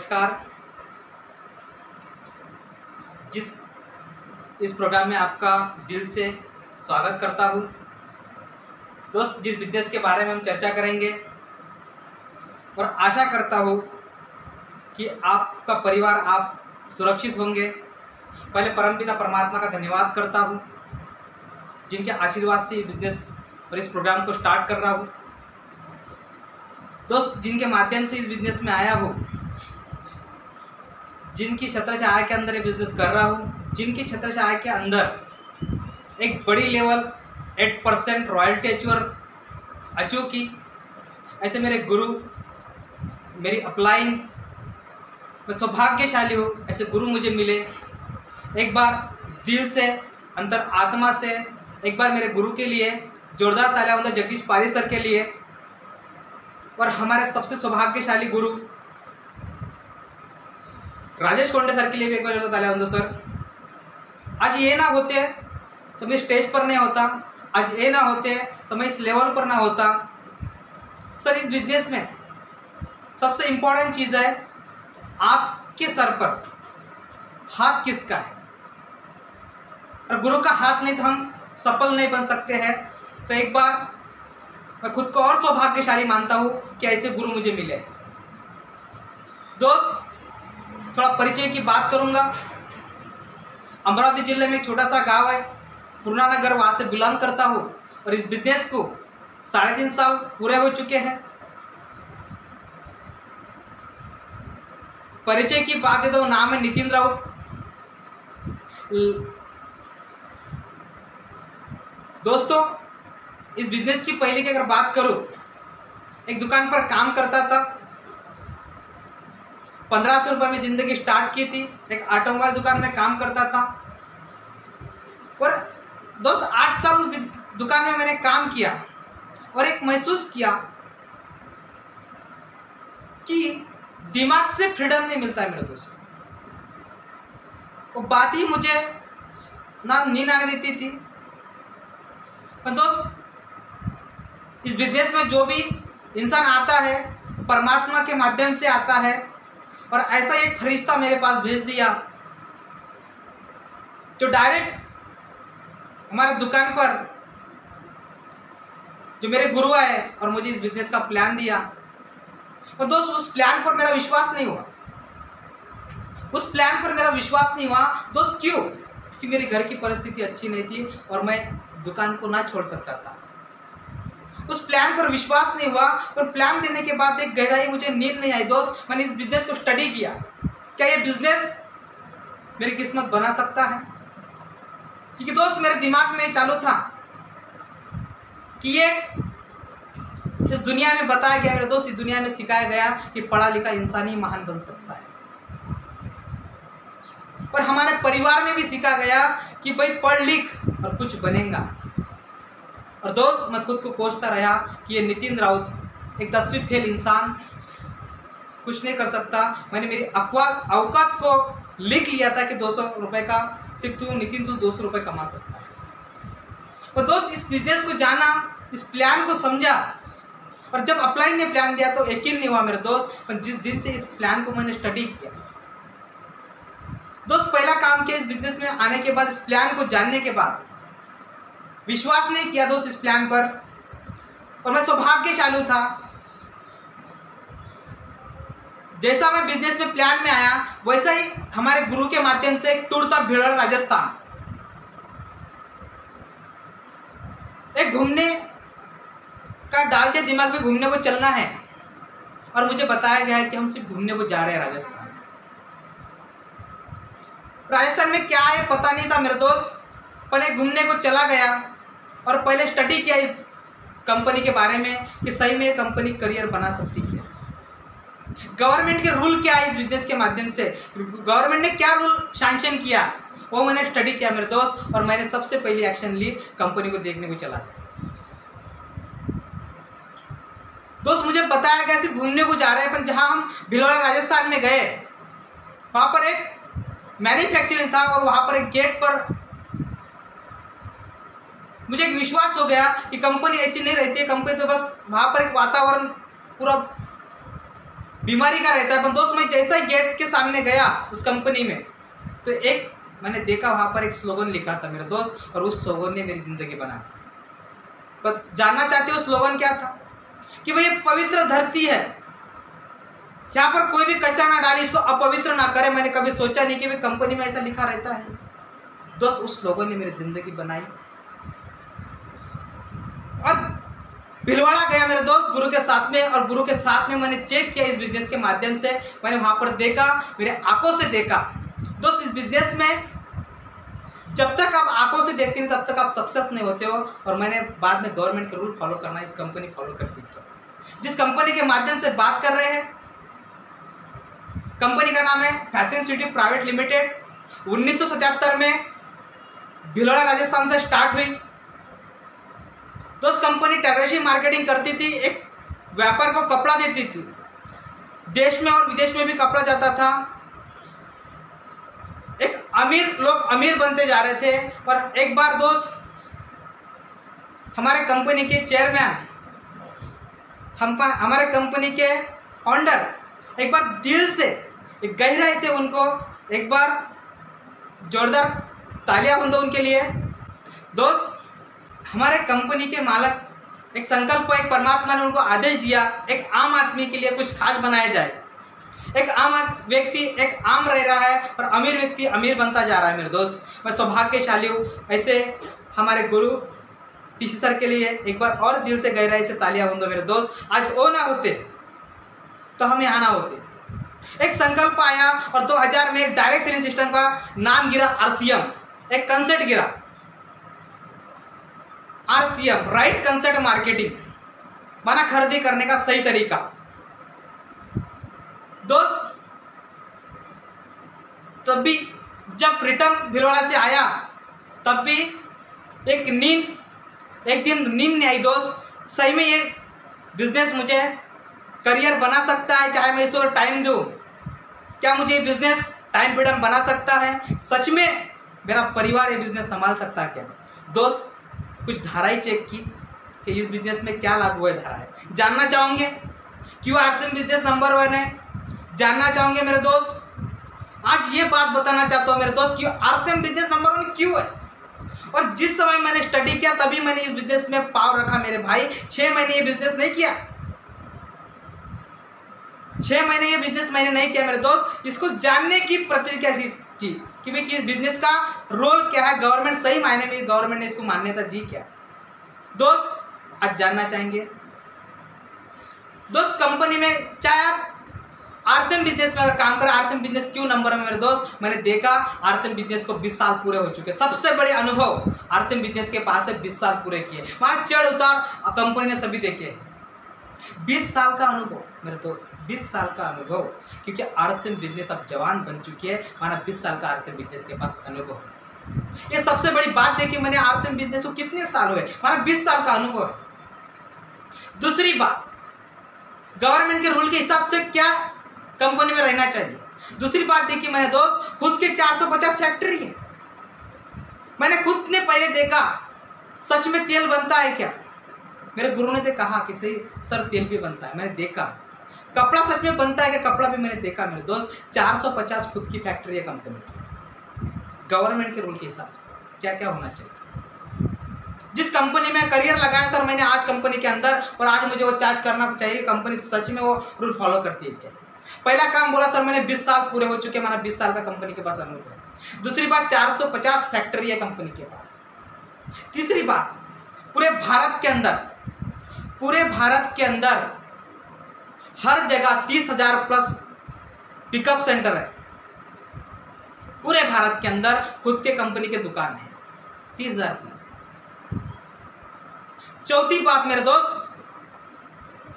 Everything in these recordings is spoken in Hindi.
नमस्कार। इस प्रोग्राम में आपका दिल से स्वागत करता हूँ। दोस्त, जिस बिजनेस के बारे में हम चर्चा करेंगे और आशा करता हूँ कि आपका परिवार आप सुरक्षित होंगे। पहले परमपिता परमात्मा का धन्यवाद करता हूँ जिनके आशीर्वाद से बिजनेस और इस प्रोग्राम को स्टार्ट कर रहा हूँ। दोस्त, जिनके माध्यम से इस बिजनेस में आया हूँ, जिनकी छत्र छाया के अंदर ये बिजनेस कर रहा हूँ, जिनकी छत्र छाया के अंदर एक बड़ी लेवल 8% रॉयल्टी अचीव की, ऐसे मेरे गुरु, मेरी अपलाइन, मैं सौभाग्यशाली हूँ। ऐसे गुरु मुझे मिले। एक बार दिल से, अंतर आत्मा से एक बार मेरे गुरु के लिए जोरदार तालियां हो जगदीश पारी सर के लिए, और हमारे सबसे सौभाग्यशाली गुरु राजेश कोंडे सर के लिए भी एक बार जोरदार तालियां हो सर। आज ये ना होते तो मैं स्टेज पर नहीं होता, आज ये ना होते तो मैं इस लेवल पर ना होता। सर, इस बिजनेस में सबसे इंपॉर्टेंट चीज़ है आपके सर पर हाथ किसका है, और गुरु का हाथ नहीं तो हम सफल नहीं बन सकते हैं। तो एक बार मैं खुद को और सौभाग्यशाली मानता हूँ कि ऐसे गुरु मुझे मिले। दोस्त, थोड़ा परिचय की बात करूँगा। अमरावती जिले में एक छोटा सा गांव है पूर्णा नगर, वहाँ से बिलोंग करता हूँ और इस बिजनेस को 3.5 साल पूरे हो चुके हैं। परिचय की बात है तो नाम है नितिन राउत। दोस्तों, इस बिजनेस की पहले की अगर बात करूं, एक दुकान पर काम करता था। 1500 रुपये में जिंदगी स्टार्ट की थी। एक ऑटोमोबाइल दुकान में काम करता था और दोस्त 8 साल उस दुकान में मैंने काम किया और एक महसूस किया कि दिमाग से फ्रीडम नहीं मिलता है मेरे दोस्त। वो बात ही मुझे ना नींद आने देती थी। पर दोस्त, इस बिजनेस में जो भी इंसान आता है परमात्मा के माध्यम से आता है, और ऐसा एक फरिश्ता मेरे पास भेज दिया जो डायरेक्ट हमारे दुकान पर, जो मेरे गुरु आए और मुझे इस बिजनेस का प्लान दिया। और दोस्त, उस प्लान पर मेरा विश्वास नहीं हुआ। उस प्लान पर मेरा विश्वास नहीं हुआ दोस्त। क्यों? क्योंकि मेरी घर की परिस्थिति अच्छी नहीं थी और मैं दुकान को ना छोड़ सकता था। उस प्लान पर विश्वास नहीं हुआ, पर प्लान देने के बाद एक गहराई, मुझे नींद नहीं आई दोस्त। मैंने इस बिजनेस को स्टडी किया, क्या ये बिजनेस मेरी किस्मत बना सकता है? क्योंकि दोस्त मेरे दिमाग में चालू था कि ये इस दुनिया में बताया गया, मेरे दोस्त, इस दुनिया में सिखाया गया कि पढ़ा लिखा इंसान ही महान बन सकता है। और हमारे परिवार में भी सिखा गया कि भाई पढ़ लिख और कुछ बनेगा। और दोस्त, मैं खुद को कोसता रहा कि ये नितिन राउत एक 10वीं फेल इंसान कुछ नहीं कर सकता। मैंने मेरी औकात को लिख लिया था कि 200 रुपये का सिर्फ तू नितिन, तू 200 रुपये कमा सकता है। और दोस्त, इस बिजनेस को जाना, इस प्लान को समझा, और जब अपलाइन ने प्लान दिया तो यकीन नहीं हुआ मेरे दोस्त। पर जिस दिन से इस प्लान को मैंने स्टडी किया दोस्त, पहला काम किया इस बिजनेस में आने के बाद, इस प्लान को जानने के बाद विश्वास नहीं किया दोस्त इस प्लान पर। और मैं सौभाग्यशाली था, जैसा मैं बिजनेस में प्लान में आया वैसा ही हमारे गुरु के माध्यम से एक टूर था भिड़ोड़ा राजस्थान। एक घूमने का डाल दिया दिमाग में, घूमने को चलना है, और मुझे बताया गया है कि हम सिर्फ घूमने को जा रहे हैं राजस्थान। राजस्थान में क्या है पता नहीं था मेरे दोस्त, पर एक घूमने को चला गया और पहले स्टडी किया इस कंपनी के बारे में कि सही में ये कंपनी करियर बना सकती क्या, गवर्नमेंट के रूल क्या है इस बिजनेस के माध्यम से, गवर्नमेंट ने क्या रूल सैंक्शन किया, वो मैंने स्टडी किया मेरे दोस्त। और मैंने सबसे पहले एक्शन ली, कंपनी को देखने को चला दोस्त। मुझे बताया गया सिर्फ घूमने को जा रहे हैं, पर जहां हम भिलवाड़ा राजस्थान में गए वहां पर एक मैन्युफैक्चरिंग था, और वहां पर एक गेट पर मुझे एक विश्वास हो गया कि कंपनी ऐसी नहीं रहती है। कंपनी तो बस वहां पर एक वातावरण पूरा बीमारी का रहता है। पर दोस्त मैं जैसा ही गेट के सामने गया उस कंपनी में, तो एक मैंने देखा वहां पर एक स्लोगन लिखा था मेरे दोस्त, और उस स्लोगन ने मेरी जिंदगी बना दी। पर जानना चाहते हो स्लोगन क्या था? कि भाई ये पवित्र धरती है, यहाँ पर कोई भी कचरा ना डाले, इसको अपवित्र ना करे। मैंने कभी सोचा नहीं कि भाई कंपनी में ऐसा लिखा रहता है। दोस्त उस स्लोगन ने मेरी जिंदगी बनाई। और भिलवाड़ा गया मेरे दोस्त गुरु के साथ में, और गुरु के साथ में मैंने चेक किया इस बिजनेस के माध्यम से। मैंने वहां पर देखा, मेरे आंखों से देखा। दोस्त इस बिजनेस में जब तक आप आंखों से देखते नहीं तब तक आप सक्सेस नहीं होते हो। और मैंने बाद में गवर्नमेंट के रूल फॉलो करना, इस कंपनी फॉलो करती है। जिस कंपनी के माध्यम से बात कर रहे हैं, कंपनी का नाम है फैशन सिटी प्राइवेट लिमिटेड। 1977 में भिलवाड़ा राजस्थान से स्टार्ट हुई। तो उस कंपनी टेक्नोलॉजी मार्केटिंग करती थी, एक व्यापार को कपड़ा देती थी। देश में और विदेश में भी कपड़ा जाता था। एक अमीर लोग अमीर बनते जा रहे थे। और एक बार दोस्त हमारे कंपनी के चेयरमैन, हमारे कंपनी के फाउंडर एक बार दिल से, एक गहराई से उनको एक बार जोरदार तालियां बंदो उनके लिए। दोस्त हमारे कंपनी के मालिक एक संकल्प, एक परमात्मा ने उनको आदेश दिया, एक आम आदमी के लिए कुछ खास बनाया जाए। एक आम व्यक्ति एक आम रह रहा है और अमीर व्यक्ति अमीर बनता जा रहा है। मेरे दोस्त मैं सौभाग्यशाली हूँ। ऐसे हमारे गुरु टीसी सर के लिए एक बार और दिल से गहराई से तालियां बंदो मेरे दोस्त। आज वो ना होते तो हम यहाँ ना होते। एक संकल्प आया और 2000 में एक डायरेक्ट सेलिंग सिस्टम का नाम गिरा RCM। एक कंसेप्ट गिरा RCM, राइट कंसेप्ट मार्केटिंग, माना खरीदी करने का सही तरीका। दोस्त तब भी जब रिटर्न भिलवाड़ा से आया तब भी एक दिन नींद नहीं आई दोस्त। सही में ये बिजनेस मुझे करियर बना सकता है, चाहे मैं इसको टाइम दूं, क्या मुझे ये बिजनेस टाइम फ्रीडम बना सकता है? सच में मेरा परिवार ये बिजनेस संभाल सकता है क्या? दोस्त कुछ धाराएं चेक की कि इस बिजनेस में क्या लागू है धाराएं। जानना चाहोगे क्यों RCM बिजनेस नंबर 1 है? जानना चाहोगे मेरे दोस्त? आज ये बात बताना चाहता हूँ मेरे दोस्त कि RCM बिजनेस नंबर 1 क्यों है। और जिस समय मैंने स्टडी किया तभी मैंने इस बिजनेस में पाव रखा मेरे भाई। 6 महीने ये बिजनेस नहीं किया, 6 महीने ये बिजनेस मैंने नहीं किया मेरे दोस्त। इसको जानने की प्रक्रिया कैसी की कि भाई कि बिजनेस का रोल क्या है, गवर्नमेंट सही मायने में गवर्नमेंट ने इसको मान्यता दी क्या? दोस्त आज जानना चाहेंगे। दोस्त कंपनी में चाहे आप RCM बिजनेस में अगर काम करें, RCM बिजनेस क्यों नंबर में मेरे दोस्त? मैंने देखा RCM बिजनेस को 20 साल पूरे हो चुके। सबसे बड़े अनुभव RCM बिजनेस के पास है, 20 साल पूरे किए। वहां चढ़ उतार कंपनी ने सभी देखे। 20 साल का अनुभव मेरे दोस्त, 20 साल का अनुभव, क्योंकि RCM बिजनेस अब जवान बन चुकी है। माना 20 साल का RCM बिजनेस के पास अनुभव है। ये सबसे बड़ी बात देखी मैंने RCM बिजनेस को कितने साल हुए, माना 20 साल का अनुभव है। दूसरी बात, गवर्नमेंट के रूल के हिसाब से क्या कंपनी में रहना चाहिए। दूसरी बात देखी मैंने दोस्त, खुद के 450 फैक्ट्री है। मैंने खुद ने पहले देखा सच में तेल बनता है क्या। मेरे गुरु ने तो कहा कि सही सर तेल भी बनता है। मैंने देखा कपड़ा सच में बनता है क्या, कपड़ा भी मैंने देखा मेरे दोस्त। 450 खुद की फैक्ट्री है कंपनी की। गवर्नमेंट के रूल के हिसाब से क्या क्या होना चाहिए। जिस कंपनी में करियर लगाया सर मैंने आज कंपनी के अंदर, और आज मुझे वो चार्ज करना चाहिए कंपनी सच में वो रूल फॉलो करती है क्या। पहला काम बोला सर मैंने 20 साल पूरे हो चुके, माना 20 साल का कंपनी के पास अनुभव है। दूसरी बात 450 फैक्ट्री है कंपनी के पास। तीसरी बात पूरे भारत के अंदर हर जगह 30,000 प्लस पिकअप सेंटर है। पूरे भारत के अंदर खुद के कंपनी के दुकान है 30,000 प्लस। चौथी बात मेरे दोस्त,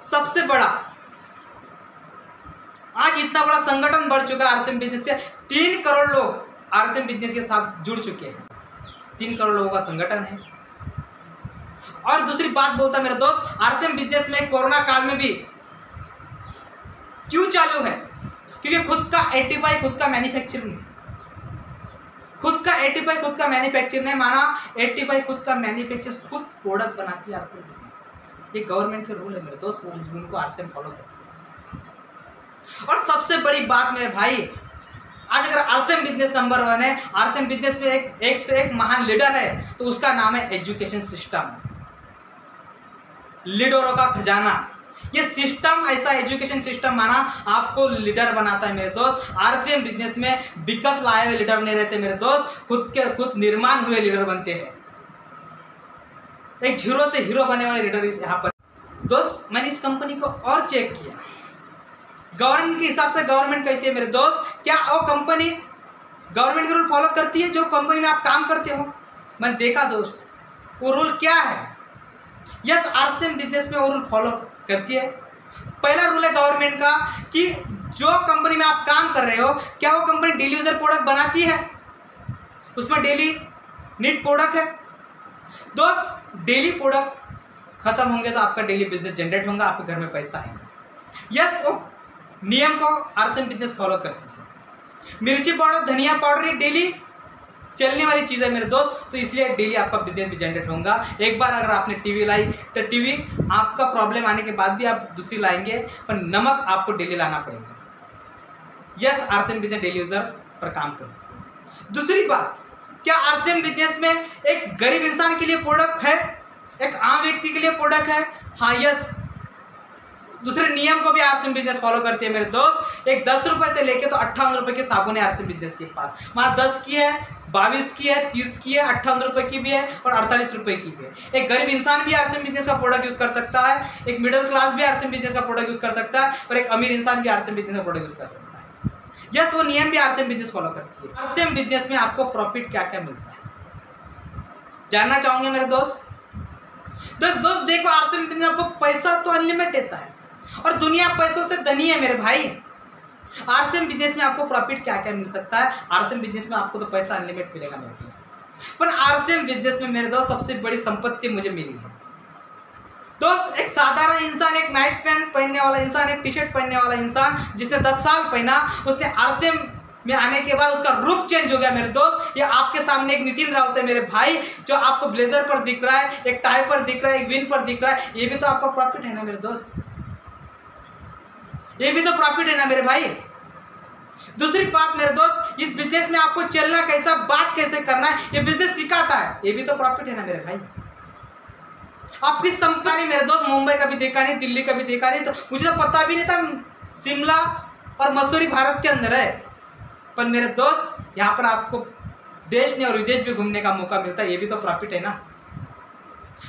सबसे बड़ा आज इतना बड़ा संगठन बढ़ चुका है RCM बिजनेस से। 3 करोड़ लोग RCM बिजनेस के साथ जुड़ चुके हैं। 3 करोड़ लोगों का संगठन है। और दूसरी बात बोलता मेरे दोस्त, RCM बिजनेस में कोरोना काल में भी क्यों चालू है, क्योंकि खुद का एटीपाई खुद का मैन्युफैक्चरिंग है। खुद का एटीपाई खुद का मैन्युफैक्चरिंग है, माना एटीपाई खुद का मैन्युफैक्चर खुद प्रोडक्ट बनाती है RCM बिजनेस। ये गवर्नमेंट के रूल है मेरे दोस्त, उनको RCM फॉलो करते हैं। और सबसे बड़ी बात मेरे भाई, आज अगर आरसीएम बिजनेस नंबर 1 है, आरसीएम बिजनेस में एक से एक महान लीडर है, तो उसका नाम है एजुकेशन सिस्टम, लीडरों का खजाना। ये सिस्टम, ऐसा एजुकेशन सिस्टम माना आपको लीडर बनाता है मेरे दोस्त। आरसीएम बिजनेस में दिक्कत लाए हुए लीडर नहीं रहते मेरे दोस्त, खुद निर्माण हुए लीडर बनते हैं। एक जीरो से हीरो बनने वाले लीडर इस यहाँ पर। दोस्त मैंने इस कंपनी को और चेक किया, गवर्नमेंट के हिसाब से गवर्नमेंट कहती है मेरे दोस्त, क्या वो कंपनी गवर्नमेंट के रूल फॉलो करती है जो कंपनी में आप काम करते हो? मैंने देखा दोस्त, वो रूल क्या है? यस, आरसीएम बिजनेस में वो रूल फॉलो करती है। पहला रूल है गवर्नमेंट का कि जो कंपनी में आप काम कर रहे हो, क्या वो कंपनी डेली यूजर प्रोडक्ट बनाती है? उसमें डेली नीड प्रोडक्ट है। दोस्त डेली प्रोडक्ट खत्म होंगे तो आपका डेली बिजनेस जनरेट होगा, आपके घर में पैसा आएगा। यस, वो नियम को आरसीएम बिजनेस फॉलो करती है। मिर्ची पाउडर, धनिया पाउडर ये डेली चलने वाली चीज़ है मेरे दोस्त, तो इसलिए डेली आपका बिजनेस भी जनरेट होगा। एक बार अगर आपने टीवी लाई तो टीवी आपका प्रॉब्लम आने के बाद भी आप दूसरी लाएंगे, पर नमक आपको डेली लाना पड़ेगा। Yes, RCM business daily user पर काम करती है। दूसरी बात, क्या आरसीएम बिजनेस में एक गरीब इंसान के लिए प्रोडक्ट है, एक आम व्यक्ति के लिए प्रोडक्ट है? हाँ, यस। दूसरे नियम को भी आरसीएम बिजनेस फॉलो करती है मेरे दोस्त। एक 10 रुपए से लेके तो 58 रुपए की साबुन है आरसीएम बिजनेस के पास। वहाँ 10 की है, 22 की है, 30 की है, 58 रुपए की भी है और 48 रुपए की भी है। एक गरीब इंसान भी आरसीएम बिजनेस का प्रोडक्ट यूज कर सकता है, एक मिडिल क्लास भी आरसीएम बिजनेस का प्रोडक्ट यूज कर सकता है, और एक अमीर इंसान भी आरसीएम बिजनेस का प्रोडक्ट यूज कर सकता है। यस, वो नियम भी आरसीएम बिजनेस फॉलो करती है। आरसीएम बिजनेस में आपको प्रॉफिट क्या क्या मिलता है जानना चाहोगे मेरे दोस्त? दोस्त देखो, आरसीएम बिजनेस आपको पैसा तो अनलिमिटेड देता है और दुनिया पैसों से धनी है मेरे भाई। आरसीएम बिजनेस में आपको प्रॉफिट क्या क्या मिल सकता है? आरसीएम बिजनेस में आपको तो पैसा अनलिमिटेड मिलेगा मेरे दोस्त, पर आरसीएम बिजनेस में मेरे दोस्त सबसे बड़ी संपत्ति मुझे मिली है दोस्त। एक साधारण इंसान, एक नाइट पैंट पहनने वाला इंसान, एक टी शर्ट पहनने वाला इंसान जिसने 10 साल पहना, उसने आरसीएम में आने के बाद उसका रूप चेंज हो गया मेरे दोस्त। ये आपके सामने एक नितिन राउत है मेरे भाई, जो आपको ब्लेजर पर दिख रहा है, एक टाई पर दिख रहा है, एक विन पर दिख रहा है। ये भी तो आपका प्रॉफिट है ना मेरे दोस्त, ये भी तो प्रॉफिट है ना मेरे भाई। दूसरी बात मेरे दोस्त, इस बिजनेस में आपको चलना कैसा, बात कैसे करना है, ये बिजनेस सिखाता है। ये भी तो प्रॉफिट है ना मेरे भाई। आपकी संपत्ति मेरे दोस्त मुंबई का भी देखा नहीं, दिल्ली का भी देखा नहीं, तो मुझे तो पता भी नहीं था शिमला और मसूरी भारत के अंदर है। पर मेरे दोस्त यहाँ पर आपको देश ने और विदेश भी घूमने का मौका मिलता है, ये भी तो प्रॉफिट है ना।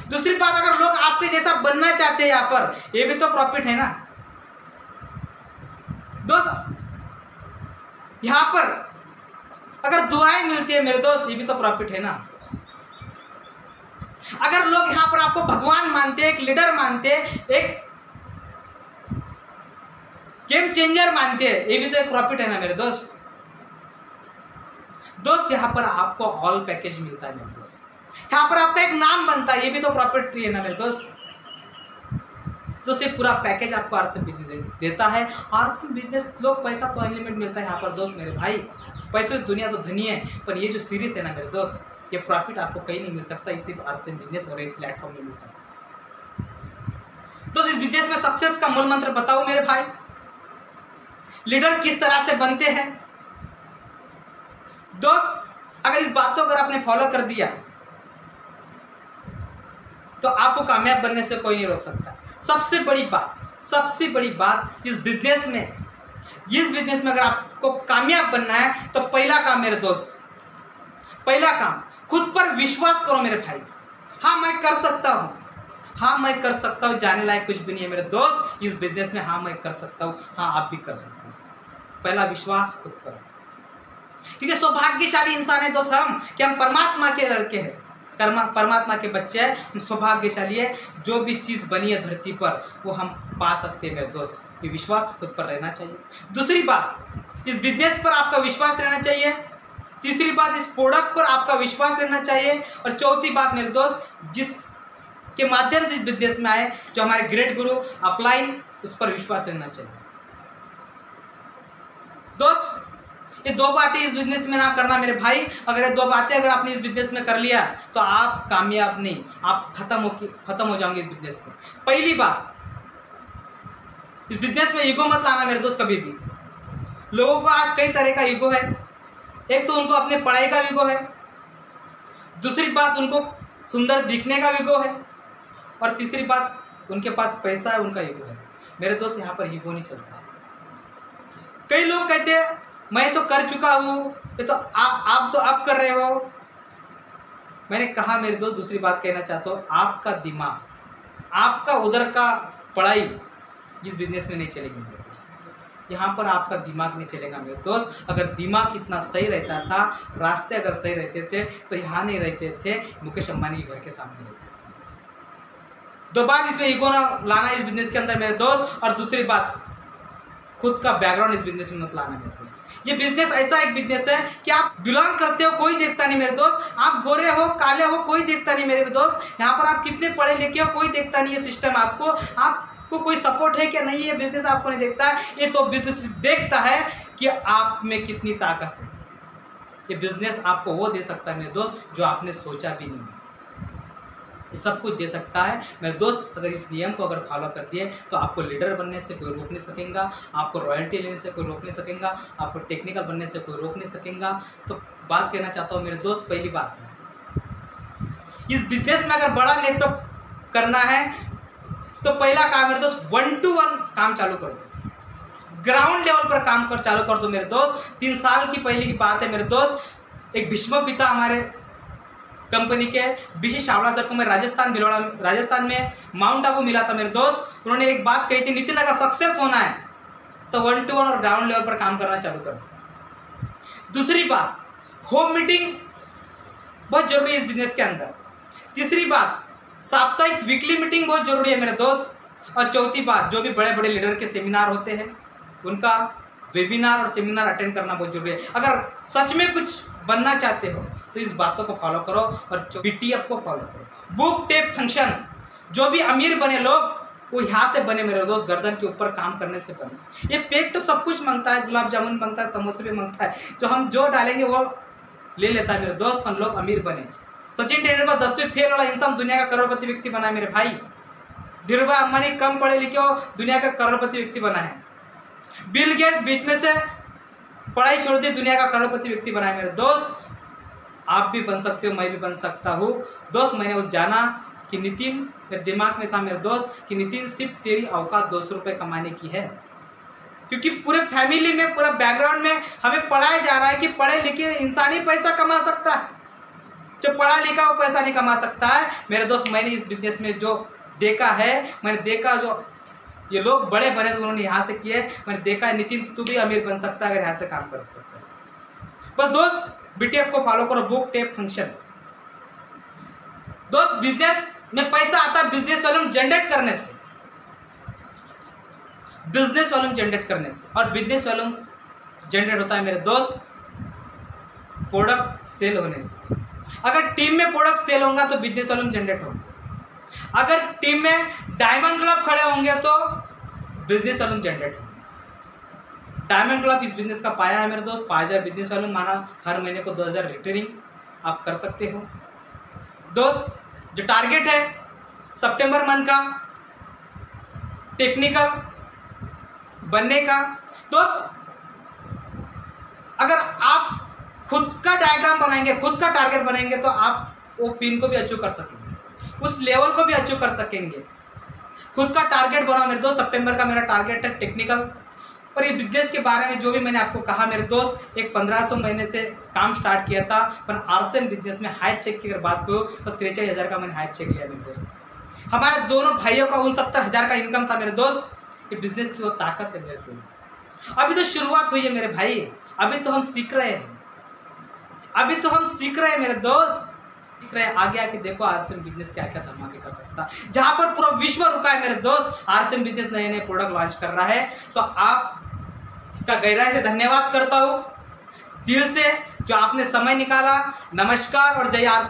दूसरी बात, अगर लोग आपके जैसा बनना चाहते हैं यहाँ पर, ये भी तो प्रॉफिट है ना दोस्त। यहां पर अगर दुआएं मिलती है मेरे दोस्त, ये भी तो प्रॉफिट है ना। अगर लोग यहां पर आपको भगवान मानते हैं, एक लीडर मानते हैं, एक गेम चेंजर मानते हैं, ये भी तो एक प्रॉफिट है ना मेरे दोस्त। यहां पर आपको ऑल पैकेज मिलता है मेरे दोस्त, यहां पर आपका एक नाम बनता है, ये भी तो प्रॉफिट है ना मेरे दोस्त। तो सिर्फ पूरा पैकेज आपको आरसीएम बिजनेस देता है। आरसीएम बिजनेस लोग पैसा तो अनलिमिटेड मिलता है यहाँ पर दोस्त मेरे भाई, पैसे दुनिया तो धनी है, पर ये जो सीरीज है ना मेरे दोस्त, ये प्रॉफिट आपको कहीं नहीं मिल सकता, ये सिर्फ आरसीएम बिजनेस और एक प्लेटफॉर्म में मिल सकता। तो इस बिजनेस में सक्सेस का मूल मंत्र बताओ मेरे भाई, लीडर किस तरह से बनते हैं दोस्त। अगर इस बात को अगर आपने फॉलो कर दिया तो आपको कामयाब बनने से कोई नहीं रोक सकता। सबसे बड़ी बात इस बिजनेस में अगर आपको कामयाब बनना है तो पहला काम मेरे दोस्त, पहला काम खुद पर विश्वास करो मेरे भाई। हाँ मैं कर सकता हूँ, जाने लायक कुछ भी नहीं है मेरे दोस्त इस बिजनेस में। हाँ मैं कर सकता हूँ, हाँ आप भी कर सकते हो। पहला विश्वास खुद पर, क्योंकि सौभाग्यशाली इंसान है दोस्त हम, कि हम परमात्मा के लड़के हैं, परमात्मा के बच्चे हैं, हम सौभाग्यशाली है। जो भी चीज़ बनी है धरती पर वो हम पा सकते हैं मेरे दोस्त, ये विश्वास खुद पर रहना चाहिए। दूसरी बात, इस बिजनेस पर आपका विश्वास रहना चाहिए। तीसरी बात, इस प्रोडक्ट पर आपका विश्वास रहना चाहिए। और चौथी बात मेरे दोस्त, जिसके माध्यम से इस बिजनेस में आए, जो हमारे ग्रेट गुरु अपलाइन, उस पर विश्वास रहना चाहिए दोस्त। ये दो बातें इस बिजनेस में ना करना मेरे भाई। अगर ये दो बातें अगर आपने इस बिजनेस में कर लिया तो आप कामयाब नहीं, आप खत्म हो जाओगे इस बिजनेस में। पहली बात, इस बिजनेस में ईगो मत लाना मेरे दोस्त कभी भी। लोगों को आज कई तरह का ईगो है। एक तो उनको अपने पढ़ाई का ईगो है, दूसरी बात उनको सुंदर दिखने का ईगो है, और तीसरी बात उनके पास पैसा है, उनका ईगो है। मेरे दोस्त यहाँ पर ईगो नहीं चलता। कई लोग कहते हैं मैं तो कर चुका हूँ, ये तो आप तो अब कर रहे हो। मैंने कहा मेरे दोस्त, दूसरी बात कहना चाहता हूँ, आपका दिमाग, आपका उधर का पढ़ाई इस बिजनेस में नहीं चलेगी मेरे दोस्त। यहाँ पर आपका दिमाग नहीं चलेगा मेरे दोस्त। अगर दिमाग इतना सही रहता था, रास्ते अगर सही रहते थे, तो यहाँ नहीं रहते थे, मुकेश अंबानी के घर के सामने रहते थे। दो बात इसमें ईगो ना लाना इस बिजनेस के अंदर मेरे दोस्त, और दूसरी बात खुद का बैकग्राउंड इस बिजनेस में मत लाना मेरे दोस्त। ये बिजनेस ऐसा एक बिजनेस है कि आप बिलोंग करते हो कोई देखता नहीं मेरे दोस्त, आप गोरे हो काले हो कोई देखता नहीं मेरे दोस्त, यहाँ पर आप कितने पढ़े लिखे हो कोई देखता नहीं। ये सिस्टम आपको कोई सपोर्ट है क्या नहीं, ये बिजनेस आपको नहीं देखता है। ये तो बिजनेस देखता है कि आप में कितनी ताकत है। ये बिजनेस आपको वो दे सकता है मेरे दोस्त जो आपने सोचा भी नहीं है। ये सब कुछ दे सकता है मेरे दोस्त। अगर इस नियम को अगर फॉलो कर दिए तो आपको लीडर बनने से कोई रोक नहीं सकेगा, आपको रॉयल्टी लेने से कोई रोक नहीं सकेगा, आपको टेक्निकल बनने से कोई रोक नहीं सकेगा। तो बात कहना चाहता हूँ मेरे दोस्त, पहली बात है इस बिजनेस में अगर बड़ा नेटवर्क करना है तो पहला काम मेरे दोस्त 1-to-1 काम चालू कर दो, ग्राउंड लेवल पर काम कर चालू कर दो मेरे दोस्त। 3 साल की पहले की बात है मेरे दोस्त, एक भीष्म पिता हमारे कंपनी के बीसी चावला सर को मैं राजस्थान में माउंट आबू मिला था मेरे दोस्त। उन्होंने एक बात कही थी, नितिन अगर सक्सेस होना है तो 1-to-1 और ग्राउंड लेवल पर काम करना चालू करो। दूसरी बात, होम मीटिंग बहुत जरूरी है इस बिजनेस के अंदर। तीसरी बात, साप्ताहिक वीकली मीटिंग बहुत जरूरी है मेरे दोस्त। और चौथी बात, जो भी बड़े बड़े लीडर के सेमिनार होते हैं उनका वेबिनार और सेमिनार अटेंड करना बहुत जरूरी है। अगर सच में कुछ बनना चाहते हो तो इस बातों को फॉलो करो और BTF को फॉलो करो। बुक टेप फंक्शन, जो भी अमीर बने लोग वो यहाँ से बने मेरे दोस्त, गर्दन के ऊपर काम करने से बने। ये पेट तो सब कुछ मांगता है, गुलाब जामुन मांगता है, समोसे भी मांगता है, जो हम जो डालेंगे वो ले लेता है मेरे दोस्त। हम लोग अमीर बने। सचिन तेंदुलकर 10वीं फेल वाला इंसान दुनिया का करोड़पति व्यक्ति बना है मेरे भाई। धीरूभाई अंबानी कम पढ़े लिखे हो, दुनिया का करोड़पति व्यक्ति बना है। बिल गेट्स बीच में से पढ़ाई छोड़ दी, दुनिया का करोड़पति व्यक्ति बना है मेरे दोस्त। आप भी बन सकते हो, मैं भी बन सकता हूँ दोस्त। मैंने उस जाना कि नितिन, मेरे दिमाग में था मेरे दोस्त कि नितिन सिर्फ तेरी औकात 200 रुपये कमाने की है, क्योंकि पूरे फैमिली में, पूरा बैकग्राउंड में हमें पढ़ाया जा रहा है कि पढ़े लिखे इंसान ही पैसा कमा सकता है, जो पढ़ा लिखा वो पैसा नहीं कमा सकता है मेरे दोस्त। मैंने इस बिजनेस में जो देखा है, मैंने देखा जो ये लोग बड़े बने तो उन्होंने यहाँ से किए, मैंने देखा है नितिन तू भी अमीर बन सकता है अगर यहाँ से काम कर सकता है। बस दोस्त BTF को फॉलो करो, बुक टेप फंक्शन। दोस्त बिजनेस में पैसा आता है बिजनेस वॉल्यूम जनरेट करने से, बिजनेस वॉल्यूम जनरेट करने से। और बिजनेस वॉल्यूम जनरेट होता है मेरे दोस्त प्रोडक्ट सेल होने से। अगर टीम में प्रोडक्ट सेल होगा तो बिजनेस वॉल्यूम जनरेट होगा। अगर टीम में डायमंड क्लब खड़े होंगे तो बिजनेस वॉल्यूम जनरेट होगा। डायमंड क्लब इस बिजनेस का पाया है मेरे दोस्त। 5000 बिजनेस वॉल्यूम माना, हर महीने को 2000 रिटर्निंग आप कर सकते हो दोस्त। जो टारगेट है सितंबर मंथ का टेक्निकल बनने का दोस्त, अगर आप खुद का डायग्राम बनाएंगे, खुद का टारगेट बनाएंगे तो आप वो पिन को भी अचीव कर सकेंगे, उस लेवल को भी अचीव कर सकेंगे। खुद का टारगेट बनाओ मेरे दोस्त। सितंबर का मेरा टारगेट है टेक्निकल। और ये बिजनेस के बारे में जो भी मैंने आपको कहा मेरे दोस्त, एक 1500 महीने से काम स्टार्ट किया था, पर RCM बिजनेस में हाइट चेक की अगर बात करूँ तो 43,000 का मैंने हाइट चेक लिया मेरे दोस्त। हमारे दोनों भाइयों का 69,000 का इनकम था मेरे दोस्त। ये बिजनेस की वो ताकत है मेरे दोस्त। अभी तो शुरुआत हुई है मेरे भाई, अभी तो हम सीख रहे हैं, अभी तो हम सीख रहे हैं मेरे दोस्त, सीख रहे हैं। आगे आके देखो RCM बिजनेस क्या क्या धमाके कर सकता है। जहां पर पूरा विश्व रुका है मेरे दोस्त, RCM बिजनेस नए नए प्रोडक्ट लॉन्च कर रहा है। तो आपका गहराई से धन्यवाद करता हूं दिल से, जो आपने समय निकाला। नमस्कार और जय RCM।